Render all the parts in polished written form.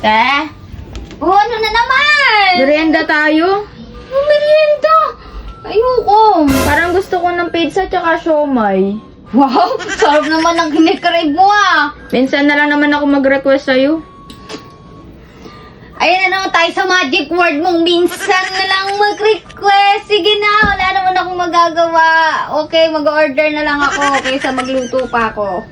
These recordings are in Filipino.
Te? Oh, ano na naman? Merienda tayo? Anong merienda? Ayoko. Parang gusto ko ng pizza tsaka siomay. Wow, sarap naman ang kinikrave mo ah. Minsan na lang naman ako mag-request sa'yo. Ayun na naman tayo sa magic word mong minsan na lang mag-request. Sige na, wala naman akong magagawa. Okay, mag-order na lang ako kaysa magluto pa ako.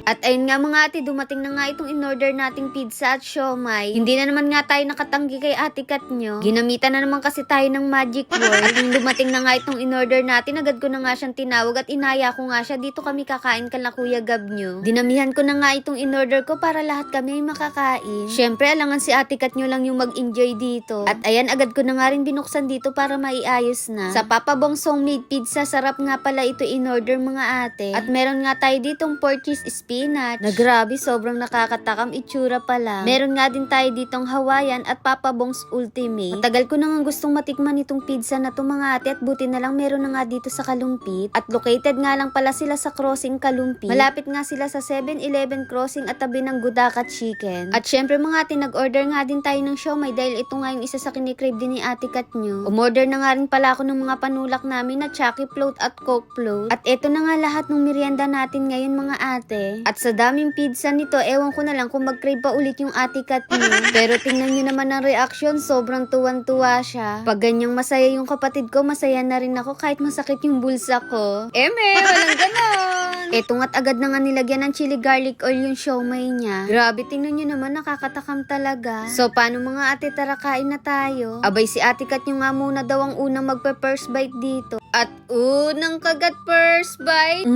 At ayun nga mga ate, dumating na nga itong in-order nating pizza at siomay. Hindi na naman nga tayo nakatanggi kay Ate Kat nyo. Ginamitan na naman kasi tayo ng magic word. At nung dumating na nga itong in-order natin, agad ko na nga siyang tinawag at inaya ko nga siya. Dito kami kakain kala Kuya Gab nyo. Dinamihan ko na nga itong in-order ko para lahat kami ay makakain. Syempre, alangan si Ate Kat nyo lang yung mag-enjoy dito. At ayan, agad ko na nga rin binuksan dito para maiayos na. Sa Papa Bong's homemade pizza, sarap nga pala ito in-order mga ate. At meron nga tayo ditong pork cheese spinach. Na grabe, sobrang nakakatakam itsura pala. Meron nga din tayo ditong Hawaiian at Papa Bong's Ultimate. Matagal ko na nga gustong matikman itong pizza na to mga ate at buti na lang meron na nga dito sa Kalumpit. At located nga lang pala sila sa Crossing Kalumpit. Malapit nga sila sa 7-Eleven Crossing at tabi ng Gudaka Chicken. At syempre mga ate, nag-order nga din tayo ng siomay dahil ito nga yung isa sa kinikrave din ni Ate Kat nyo. Umorder na nga rin pala ako ng mga panulak namin na Chucky Float at Coke Float. At eto na nga lahat ng merienda natin ngayon mga ate. At sa daming pizza nito, ewan ko na lang kung mag-crave pa ulit yung Ate Kat nyo. Pero tingnan nyo naman ang reaction, sobrang tuwan-tuwa siya. Pag ganyang masaya yung kapatid ko, masaya na rin ako kahit masakit yung bulsa ko. Walang ganon! Eto nga't agad na nga nilagyan ng chili garlic oil yung siomay niya. Grabe, tingnan nyo naman, nakakatakam talaga. So, paano mga ate, tara kain na tayo? Abay, si Ate Kat nyo nga muna daw ang unang magpe-first bite dito. At unang kagat first bite.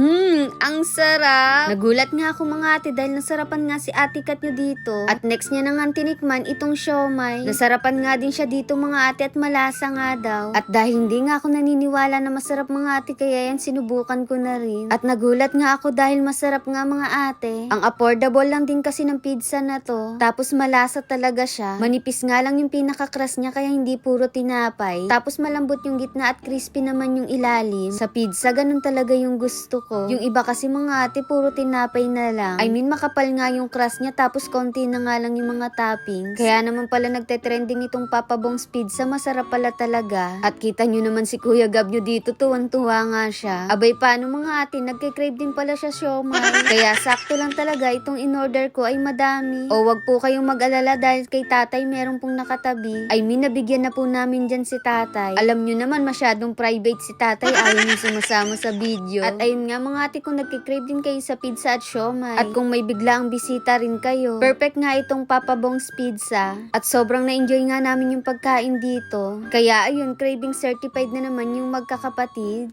Ang sarap. Nagulat nga ako mga ate dahil nasarapan nga si Ate Kat nyo dito. At next niya na nga tinikman itong siomay. Nasarapan nga din siya dito mga ate at malasa nga daw. At dahil hindi nga ako naniniwala na masarap mga ate, kaya yan sinubukan ko na rin. At nagulat nga ako dahil masarap nga mga ate. Ang affordable lang din kasi ng pizza na to. Tapos malasa talaga siya. Manipis nga lang yung pinaka-crust niya kaya hindi puro tinapay. Tapos malambot yung gitna at crispy naman yung ilalim. Sa pizza, ganun talaga yung gusto ko. Yung iba kasi mga ate, puro tinapay na lang. I mean, makapal nga yung crust niya tapos konti na nga lang yung mga toppings. Kaya naman pala nagte-trending itong Papa Bong's pizza, masarap pala talaga. At kita nyo naman si Kuya Gab nyo dito, tuwan-tuwa nga siya. Abay, paano mga ate, nagke-crave din pala siya siomay. Kaya sakto lang talaga itong in-order ko ay madami. O wag po kayong mag-alala dahil kay tatay meron pong nakatabi. I mean, nabigyan na po namin dyan si tatay. Alam nyo naman, masyadong private si tatay, ayaw nyo sumasama sa video. At ayun nga mga ate, kung nagke-crave din kayo sa pizza at siomay, at kung may biglaang bisita rin kayo, perfect nga itong Papa Bong's pizza. At sobrang na-enjoy nga namin yung pagkain dito. Kaya ayun, craving certified na naman yung magkakapatid.